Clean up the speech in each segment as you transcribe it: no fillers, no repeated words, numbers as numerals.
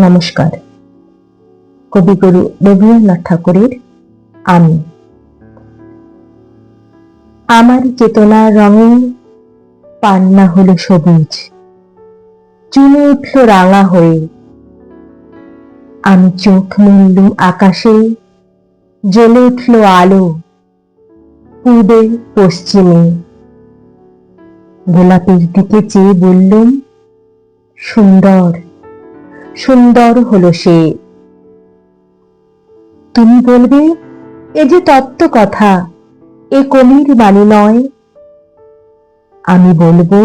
নমস্কার। কবিগুরু রবীন্দ্রনাথ ঠাকুরের আমি। আমার চেতনার রঙে পান্না হলো সবুজ, চুনে উঠল রাঙা হয়ে। আমি চোখ মুড়লুম আকাশে, জ্বলে উঠল আলো পূবে পশ্চিমে। গোলাপের দিকে চেয়ে বললুম, সুন্দর সুন্দর হলো সে। তুমি বলবে, এ যে তত্ত্ব কথা, এ কবির বাণী নয়। আমি বলবো,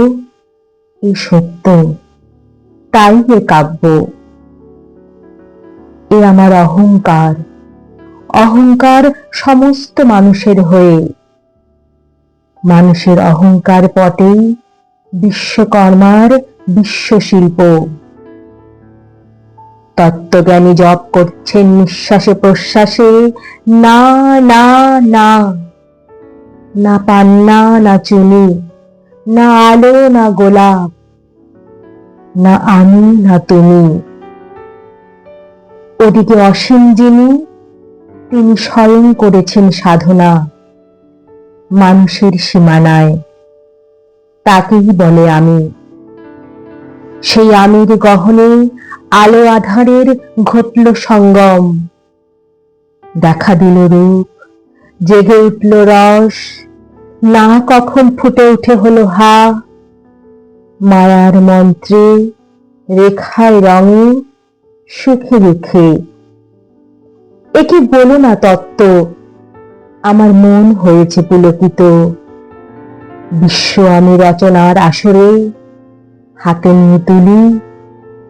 এ সত্য, তাই এ কাব্য। এ আমার অহংকার, অহংকার সমস্ত মানুষের হয়ে। মানুষের অহংকার পটেই বিশ্বকর্মার বিশ্বশিল্প। তত্ত্বজ্ঞানী জপ করছেন নিঃশ্বাসে প্রশ্বাসে, না না না, না পান্না না চুনি, না আলো না গোলাপ, না আমি না তুমি। ওদিকে অসীম যিনি, তিনি স্বয়ং করেছেন সাধনা মানুষের সীমানায়, তাকেই বলে আমি। সেই আমির গহনে আলো আধারের ঘটল সঙ্গম। দেখা দিল রূপ, জেগে উঠল রস, না কখন ফুটে উঠে হলো হা। মায়ার মন্ত্রে, রেখায় রঙে, সুখে দুঃখে। এ কি বলো না তত্ত্ব, আমার মন হয়েছে পুলকিত। বিশ্ব আমি রচনার আসরে, হাতে নিয়ে তুলি,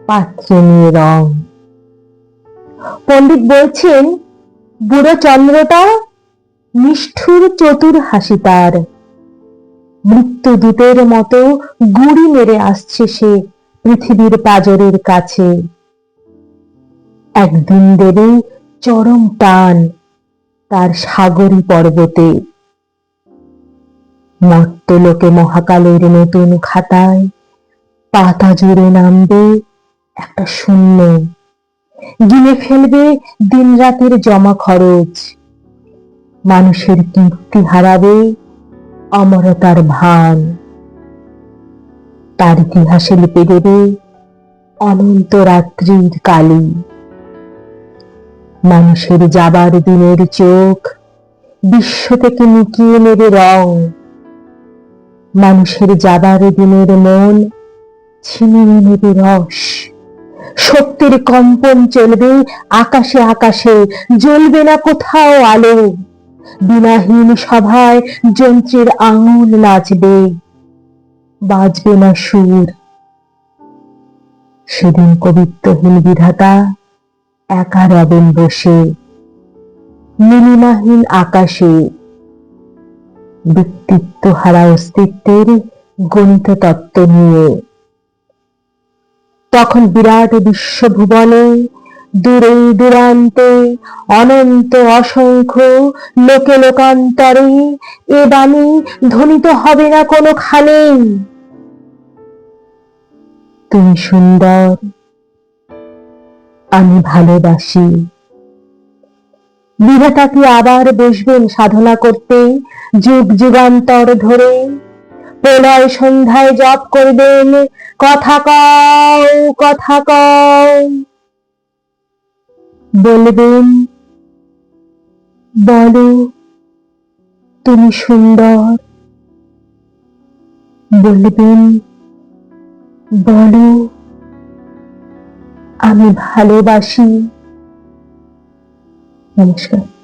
পাত্রে নিয়ে রং। পণ্ডিত বলছেন, বুড়ো চন্দ্রটা নিষ্ঠুর চতুর হাসি তার। মৃত্যুদূতের মতো গুড়ি মেরে আসছে সে পৃথিবীর পাজরের কাছে। একদিন দেবে চরম টান তার সাগরী পর্বতে। মর্তলোকে মহাকালের নতুন খাতায় পাতা জুড়ে নামবে একটা শূন্য। গিলে ফেলবে দিন রাতের জমা খরচ। মানুষের কীর্তি হারাবে অমরতার ভান। তার ইতিহাসে লিপে দেবে অনন্ত রাত্রির কালি। মানুষের যাবার দিনের চোখ বিশ্ব থেকে নিকিয়ে নেবে রং। মানুষের যাবার দিনের মন ছিনিয়ে নেবে রস। শক্তির কম্পন চলবে আকাশে আকাশে, জ্বলবে না কোথাও আলো। বিনাহীন সভায় যন্ত্রের আঙুল নাচবে, বাজবে না সুর। সেদিন কবিত্বহীন বিধাতা একা রবেন বসে নীলিমাহীন আকাশে, ব্যক্তিত্ব হারা অস্তিত্বের গণিত তত্ত্ব নিয়ে। তখন বিরাট বিশ্বভুবনে, দূরে দূরান্তে, অনন্ত অসংখ্য লোকে লোকান্তরে এ বাণী ধ্বনিত হবে না কোনোখানে। তুমি সুন্দর, আমি ভালোবাসি। বিধাতা কি আবার বসবেন সাধনা করতে যুগ যুগান্তর ধরে? প্রলয় সন্ধ্যায় জপ করবেন, কথা কও কথা কও। বলবেন, বলো তুমি সুন্দর। বলবেন, বলো আমি ভালোবাসি। নমস্কার।